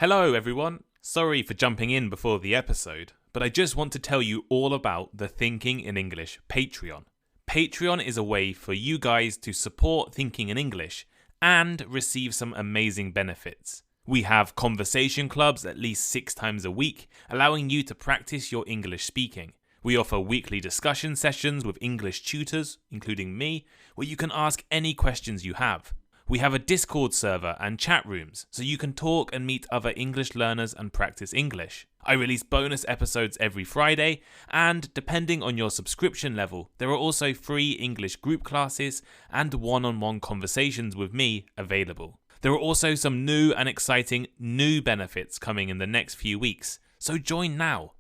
Hello everyone, sorry for jumping in before the episode, but I just want to tell you all about the Thinking in English Patreon. Patreon is a way for you guys to support Thinking in English and receive some amazing benefits. We have conversation clubs at least 6 times a week, allowing you to practice your English speaking. We offer weekly discussion sessions with English tutors, including me, where you can ask any questions you have. We have a Discord server and chat rooms, so you can talk and meet other English learners and practice English. I release bonus episodes every Friday, and depending on your subscription level, there are also free English group classes and one-on-one conversations with me available. There are also some new and exciting new benefits coming in the next few weeks, so join now.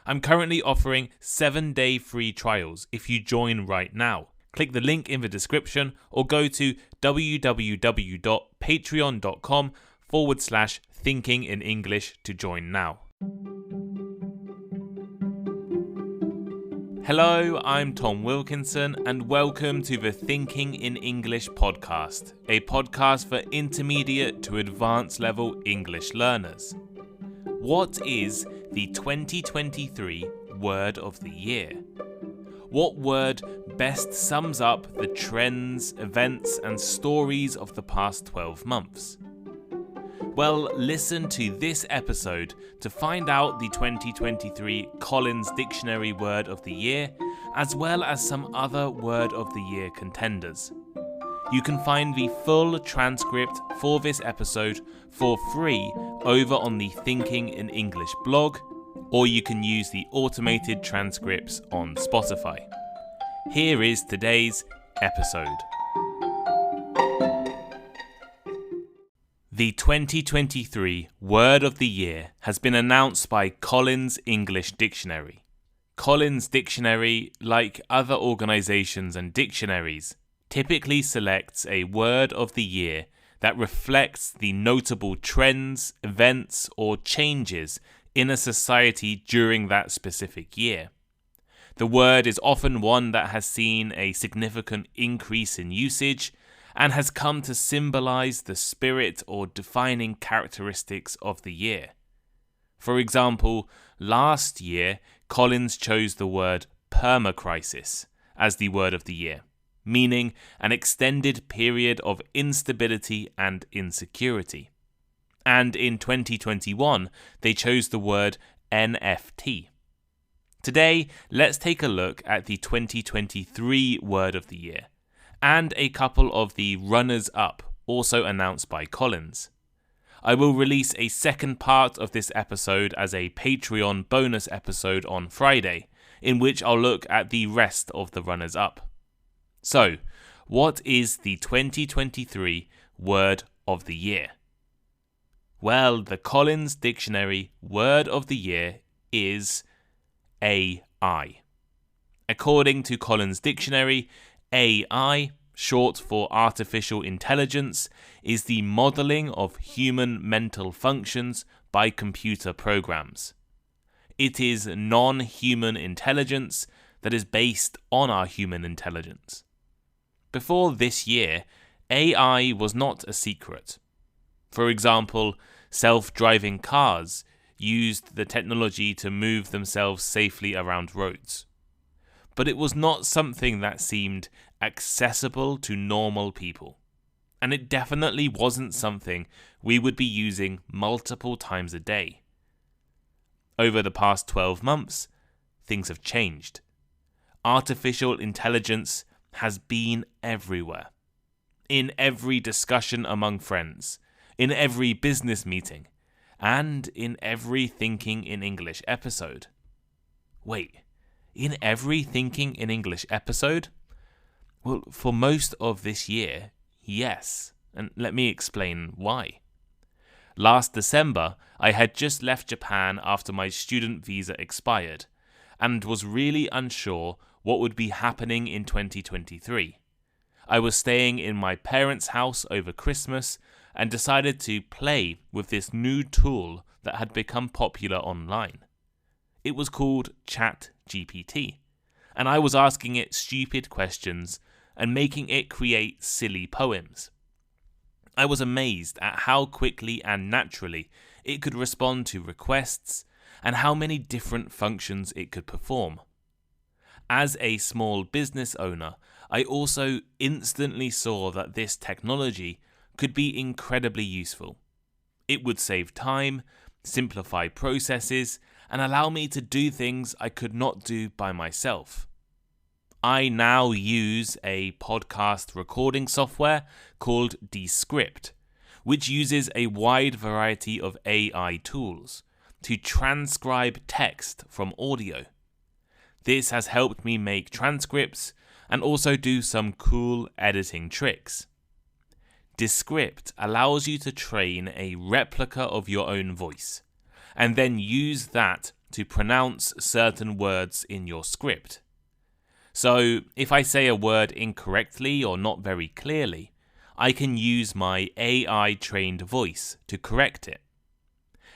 I'm currently offering 7-day free trials if you join right now. Click the link in the description or go to www.patreon.com/thinkinginenglish to join now. Hello, I'm Tom Wilkinson and welcome to the Thinking in English podcast, a podcast for intermediate to advanced level English learners. What is the 2023 word of the year? What word best sums up the trends, events, and stories of the past 12 months? Well, listen to this episode to find out the 2023 Collins Dictionary Word of the Year, as well as some other Word of the Year contenders. You can find the full transcript for this episode for free over on the Thinking in English blog, or you can use the automated transcripts on Spotify. Here is today's episode. The 2023 Word of the Year has been announced by Collins English Dictionary. Collins Dictionary, like other organisations and dictionaries, typically selects a Word of the Year that reflects the notable trends, events, or changes in a society during that specific year. The word is often one that has seen a significant increase in usage and has come to symbolize the spirit or defining characteristics of the year. For example, last year, Collins chose the word permacrisis as the word of the year, meaning an extended period of instability and insecurity. And in 2021, they chose the word NFT. Today, let's take a look at the 2023 Word of the Year and a couple of the runners-up also announced by Collins. I will release a second part of this episode as a Patreon bonus episode on Friday, in which I'll look at the rest of the runners-up. So, what is the 2023 Word of the Year? Well, the Collins Dictionary Word of the Year is AI. According to Collins Dictionary, AI, short for artificial intelligence, is the modelling of human mental functions by computer programs. It is non-human intelligence that is based on our human intelligence. Before this year, AI was not a secret. For example, self-driving cars used the technology to move themselves safely around roads. But it was not something that seemed accessible to normal people. And it definitely wasn't something we would be using multiple times a day. Over the past 12 months, things have changed. Artificial intelligence has been everywhere. In every discussion among friends, in every business meeting, and in every Thinking in English episode. Wait, in every Thinking in English episode? Well, for most of this year, yes. And let me explain why. Last December, I had just left Japan after my student visa expired, and was really unsure what would be happening in 2023. I was staying in my parents' house over Christmas and decided to play with this new tool that had become popular online. It was called ChatGPT, and I was asking it stupid questions and making it create silly poems. I was amazed at how quickly and naturally it could respond to requests, and how many different functions it could perform. As a small business owner, I also instantly saw that this technology could be incredibly useful. It would save time, simplify processes, and allow me to do things I could not do by myself. I now use a podcast recording software called Descript, which uses a wide variety of AI tools to transcribe text from audio. This has helped me make transcripts and also do some cool editing tricks. Descript allows you to train a replica of your own voice, and then use that to pronounce certain words in your script. So, if I say a word incorrectly or not very clearly, I can use my AI-trained voice to correct it.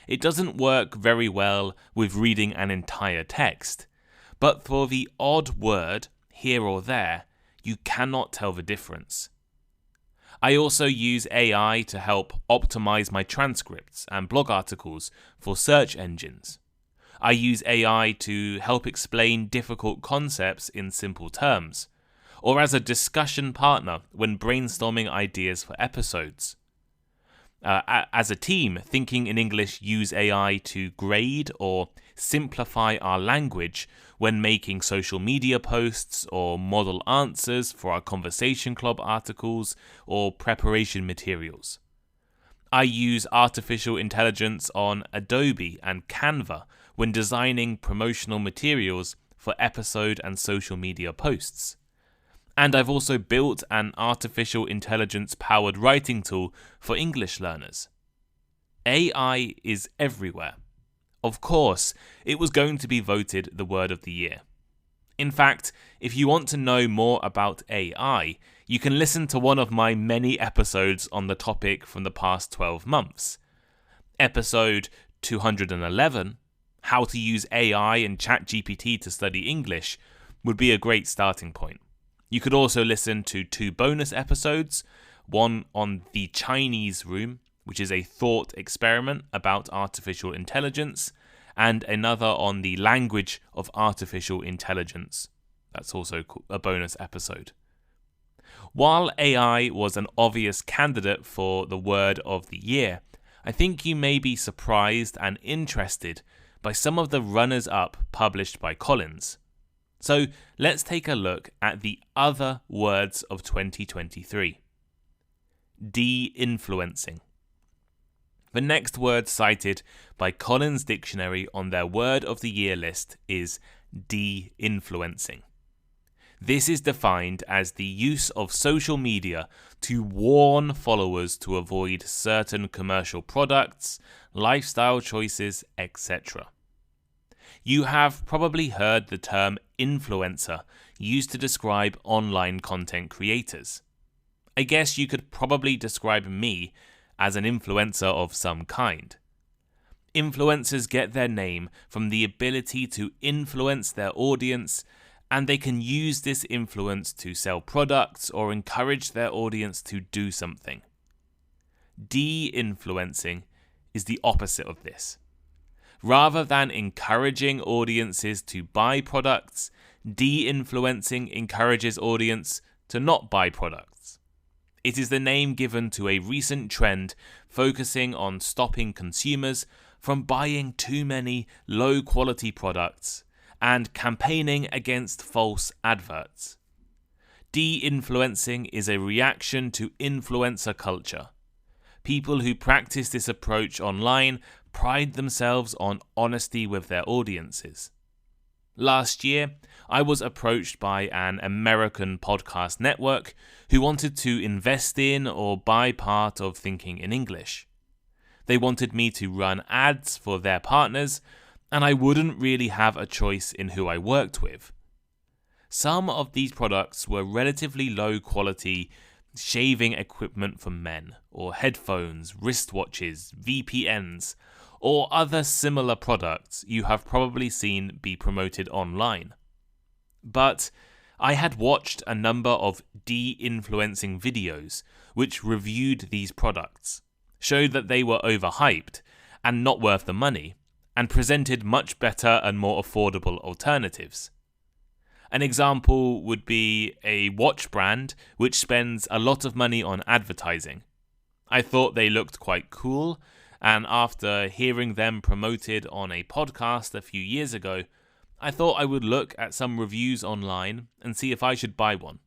It doesn't work very well with reading an entire text, but for the odd word here or there, you cannot tell the difference. I also use AI to help optimize my transcripts and blog articles for search engines. I use AI to help explain difficult concepts in simple terms, or as a discussion partner when brainstorming ideas for episodes. As a team, Thinking in English use AI to grade or simplify our language when making social media posts or model answers for our Conversation Club articles or preparation materials. I use artificial intelligence on Adobe and Canva when designing promotional materials for episode and social media posts. And I've also built an artificial intelligence-powered writing tool for English learners. AI is everywhere. Of course, it was going to be voted the word of the year. In fact, if you want to know more about AI, you can listen to one of my many episodes on the topic from the past 12 months. Episode 211, How to Use AI and ChatGPT to Study English, would be a great starting point. You could also listen to 2 bonus episodes, one on the Chinese Room, which is a thought experiment about artificial intelligence, and another on the language of artificial intelligence. That's also a bonus episode. While AI was an obvious candidate for the word of the year, I think you may be surprised and interested by some of the runners-up published by Collins. So let's take a look at the other words of 2023. De-influencing. The next word cited by Collins Dictionary on their word of the year list is de-influencing. This is defined as the use of social media to warn followers to avoid certain commercial products, lifestyle choices, etc. You have probably heard the term influencer used to describe online content creators. I guess you could probably describe me as an influencer of some kind. Influencers get their name from the ability to influence their audience, and they can use this influence to sell products or encourage their audience to do something. De-influencing is the opposite of this. Rather than encouraging audiences to buy products, de-influencing encourages audience to not buy products. It is the name given to a recent trend focusing on stopping consumers from buying too many low-quality products and campaigning against false adverts. De-influencing is a reaction to influencer culture. People who practice this approach online pride themselves on honesty with their audiences. Last year, I was approached by an American podcast network who wanted to invest in or buy part of Thinking in English. They wanted me to run ads for their partners, and I wouldn't really have a choice in who I worked with. Some of these products were relatively low quality shaving equipment for men, or headphones, wristwatches, VPNs, or other similar products you have probably seen be promoted online. But I had watched a number of de-influencing videos which reviewed these products, showed that they were overhyped, and not worth the money, and presented much better and more affordable alternatives. An example would be a watch brand which spends a lot of money on advertising. I thought they looked quite cool, and after hearing them promoted on a podcast a few years ago, I thought I would look at some reviews online and see if I should buy one.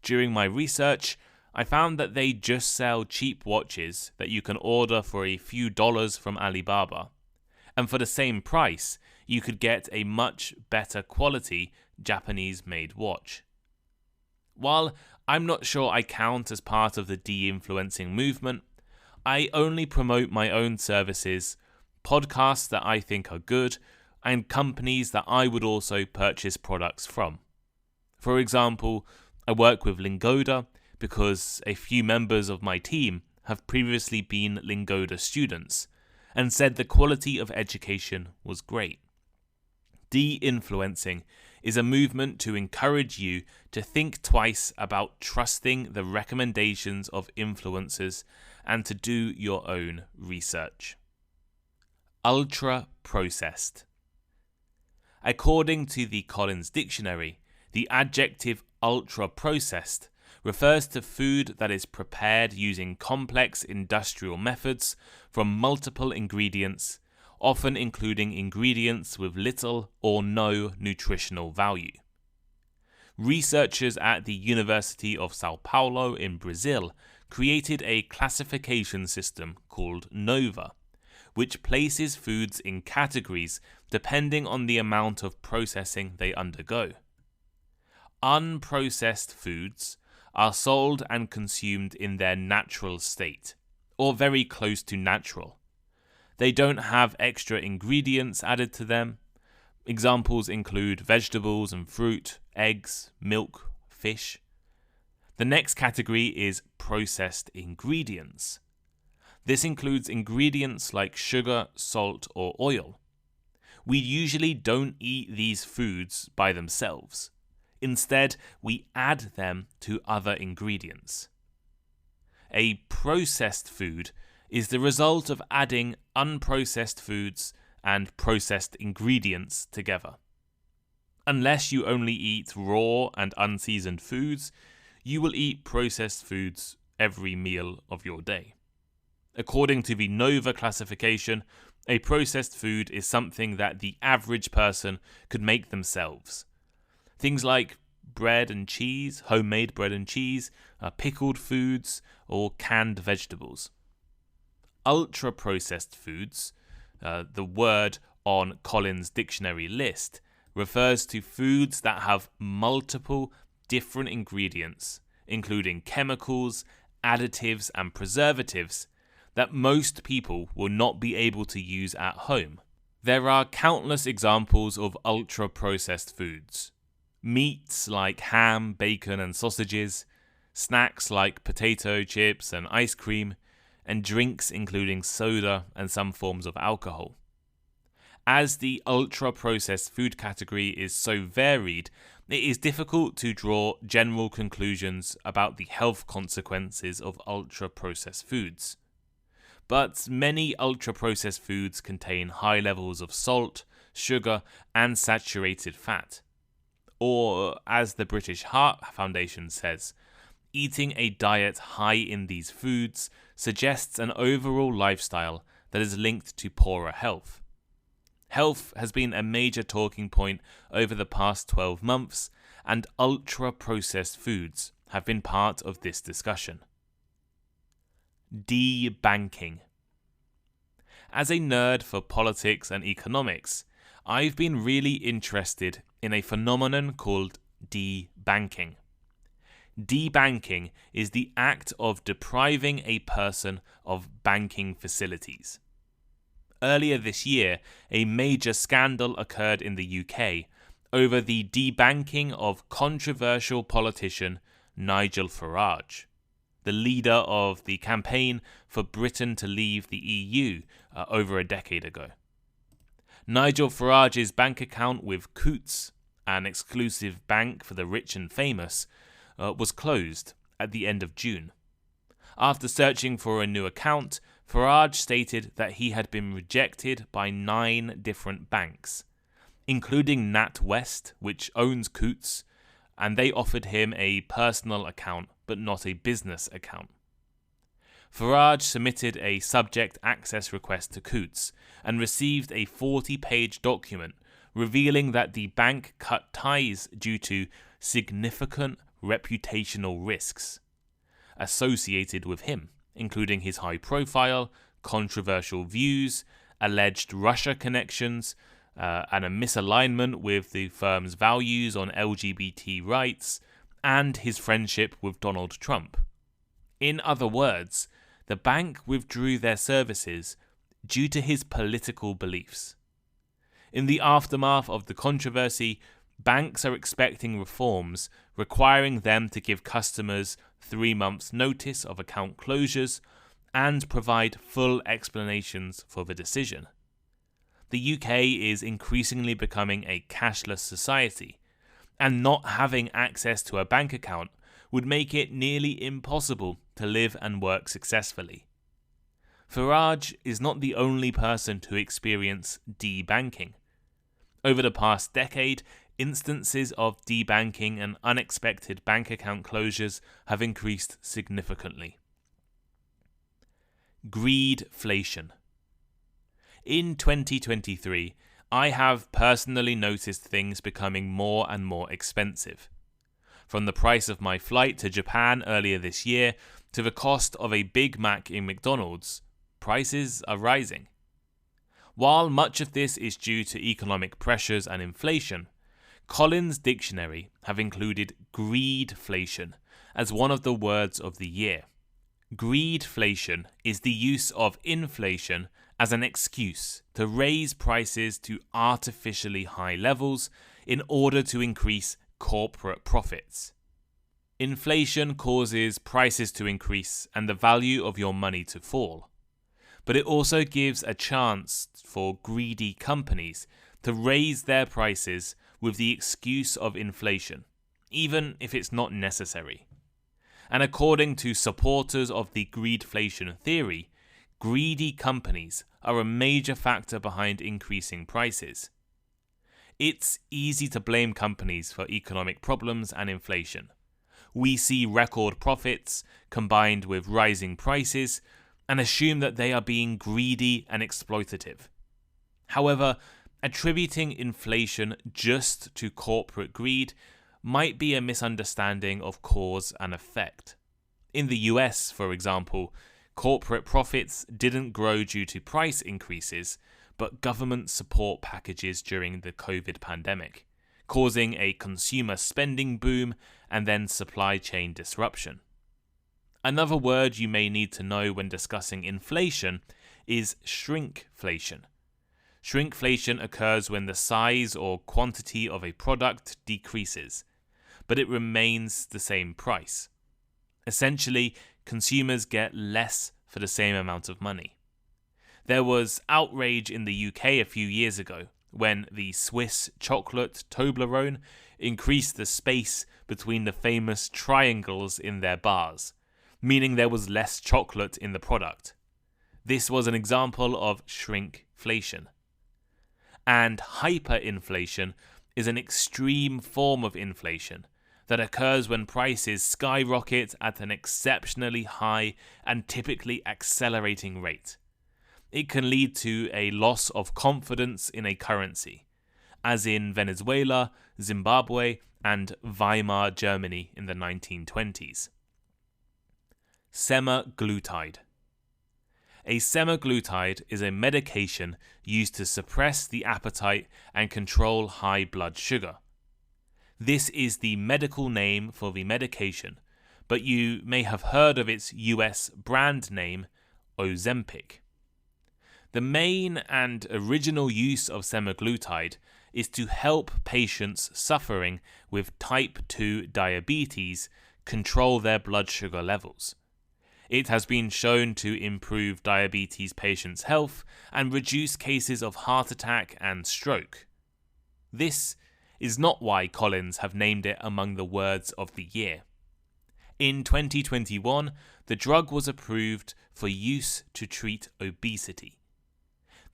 During my research, I found that they just sell cheap watches that you can order for a few dollars from Alibaba, and for the same price, you could get a much better quality Japanese-made watch. While I'm not sure I count as part of the de-influencing movement, I only promote my own services, podcasts that I think are good, and companies that I would also purchase products from. For example, I work with Lingoda because a few members of my team have previously been Lingoda students and said the quality of education was great. De-influencing is a movement to encourage you to think twice about trusting the recommendations of influencers and to do your own research. Ultra-processed. According to the Collins Dictionary, the adjective ultra-processed refers to food that is prepared using complex industrial methods from multiple ingredients, often including ingredients with little or no nutritional value. Researchers at the University of Sao Paulo in Brazil created a classification system called NOVA, which places foods in categories depending on the amount of processing they undergo. Unprocessed foods are sold and consumed in their natural state, or very close to natural. They don't have extra ingredients added to them. Examples include vegetables and fruit, eggs, milk, fish. The next category is processed ingredients. This includes ingredients like sugar, salt, or oil. We usually don't eat these foods by themselves. Instead, we add them to other ingredients. A processed food is the result of adding unprocessed foods and processed ingredients together. Unless you only eat raw and unseasoned foods, you will eat processed foods every meal of your day. According to the NOVA classification, a processed food is something that the average person could make themselves. Things like bread and cheese, homemade bread and cheese, pickled foods, or canned vegetables. Ultra-processed foods, the word on Collins' dictionary list, refers to foods that have multiple different ingredients, including chemicals, additives, and preservatives that most people will not be able to use at home. There are countless examples of ultra-processed foods. Meats like ham, bacon, and sausages, snacks like potato chips and ice cream, and drinks including soda and some forms of alcohol. As the ultra-processed food category is so varied, it is difficult to draw general conclusions about the health consequences of ultra-processed foods. But many ultra-processed foods contain high levels of salt, sugar, and saturated fat. Or, as the British Heart Foundation says, eating a diet high in these foods suggests an overall lifestyle that is linked to poorer health. Health has been a major talking point over the past 12 months, and ultra-processed foods have been part of this discussion. Debanking. As a nerd for politics and economics, I've been really interested in a phenomenon called debanking. Debanking is the act of depriving a person of banking facilities. Earlier this year, a major scandal occurred in the UK over the debanking of controversial politician Nigel Farage, the leader of the campaign for Britain to leave the EU over a decade ago. Nigel Farage's bank account with Coutts, an exclusive bank for the rich and famous, was closed at the end of June. After searching for a new account, Farage stated that he had been rejected by 9 different banks, including NatWest, which owns Coutts, and they offered him a personal account but not a business account. Farage submitted a subject access request to Coutts and received a 40-page document revealing that the bank cut ties due to significant reputational risks associated with him, including his high profile, controversial views, alleged Russia connections, and a misalignment with the firm's values on LGBT rights, and his friendship with Donald Trump. In other words, the bank withdrew their services due to his political beliefs. In the aftermath of the controversy, banks are expecting reforms requiring them to give customers 3 months' notice of account closures and provide full explanations for the decision. The UK is increasingly becoming a cashless society, and not having access to a bank account would make it nearly impossible to live and work successfully. Farage is not the only person to experience debanking. Over the past decade, instances of debanking and unexpected bank account closures have increased significantly. Greedflation. In 2023, I have personally noticed things becoming more and more expensive. From the price of my flight to Japan earlier this year to the cost of a Big Mac in McDonald's, prices are rising. While much of this is due to economic pressures and inflation, Collins Dictionary have included greedflation as one of the words of the year. Greedflation is the use of inflation as an excuse to raise prices to artificially high levels in order to increase corporate profits. Inflation causes prices to increase and the value of your money to fall. But it also gives a chance for greedy companies to raise their prices with the excuse of inflation, even if it's not necessary. And according to supporters of the greedflation theory, greedy companies are a major factor behind increasing prices. It's easy to blame companies for economic problems and inflation. We see record profits combined with rising prices and assume that they are being greedy and exploitative. However, attributing inflation just to corporate greed might be a misunderstanding of cause and effect. In the US, for example, corporate profits didn't grow due to price increases, but government support packages during the COVID pandemic, causing a consumer spending boom and then supply chain disruption. Another word you may need to know when discussing inflation is shrinkflation. Shrinkflation occurs when the size or quantity of a product decreases, but it remains the same price. Essentially, consumers get less for the same amount of money. There was outrage in the UK a few years ago when the Swiss chocolate Toblerone increased the space between the famous triangles in their bars, meaning there was less chocolate in the product. This was an example of shrinkflation. And hyperinflation is an extreme form of inflation that occurs when prices skyrocket at an exceptionally high and typically accelerating rate. It can lead to a loss of confidence in a currency, as in Venezuela, Zimbabwe, and Weimar Germany in the 1920s. Semaglutide. A semaglutide is a medication used to suppress the appetite and control high blood sugar. This is the medical name for the medication, but you may have heard of its US brand name, Ozempic. The main and original use of semaglutide is to help patients suffering with type 2 diabetes control their blood sugar levels. It has been shown to improve diabetes patients' health and reduce cases of heart attack and stroke. This is not why Collins have named it among the words of the year. In 2021, the drug was approved for use to treat obesity.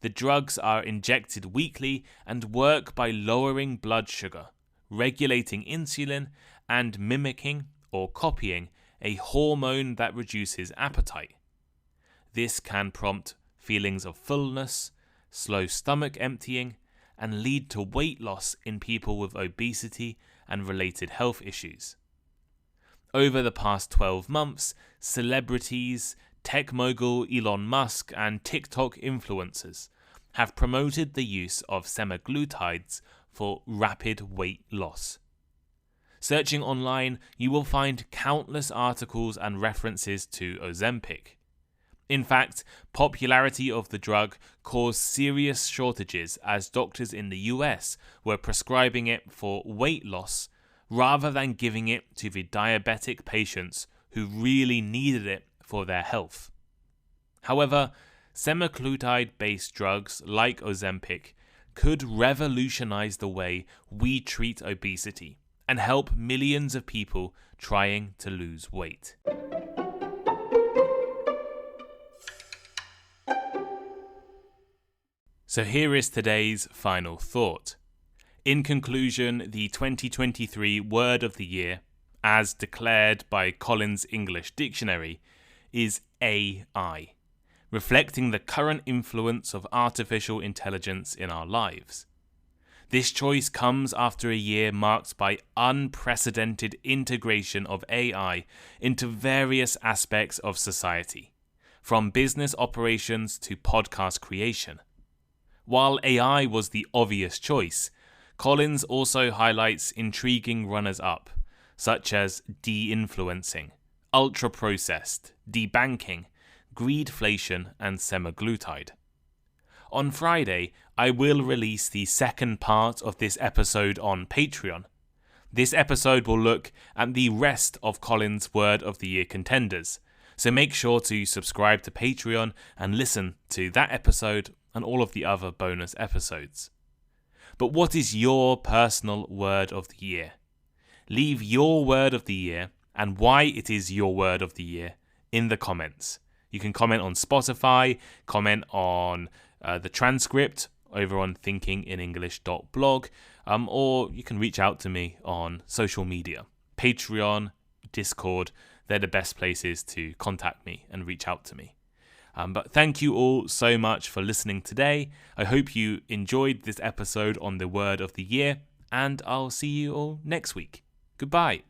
The drugs are injected weekly and work by lowering blood sugar, regulating insulin, and mimicking or copying a hormone that reduces appetite. This can prompt feelings of fullness, slow stomach emptying, and lead to weight loss in people with obesity and related health issues. Over the past 12 months, celebrities, tech mogul Elon Musk, and TikTok influencers have promoted the use of semaglutides for rapid weight loss. Searching online, you will find countless articles and references to Ozempic. In fact, popularity of the drug caused serious shortages as doctors in the US were prescribing it for weight loss rather than giving it to the diabetic patients who really needed it for their health. However, semaglutide-based drugs like Ozempic could revolutionize the way we treat obesity and help millions of people trying to lose weight. So here is today's final thought. In conclusion, the 2023 word of the year, as declared by Collins English Dictionary, is AI, reflecting the current influence of artificial intelligence in our lives. This choice comes after a year marked by unprecedented integration of AI into various aspects of society, from business operations to podcast creation. While AI was the obvious choice, Collins also highlights intriguing runners-up, such as de-influencing, ultra-processed, debanking, greedflation, and semaglutide. On Friday, I will release the second part of this episode on Patreon. This episode will look at the rest of Collins' Word of the Year contenders, so make sure to subscribe to Patreon and listen to that episode and all of the other bonus episodes. But what is your personal word of the year? Leave your word of the year and why it is your word of the year in the comments. You can comment on Spotify, comment on the transcript over on thinkinginenglish.blog, or you can reach out to me on social media. Patreon, Discord, they're the best places to contact me and reach out to me. But thank you all so much for listening today. I hope you enjoyed this episode on the word of the year, and I'll see you all next week. Goodbye.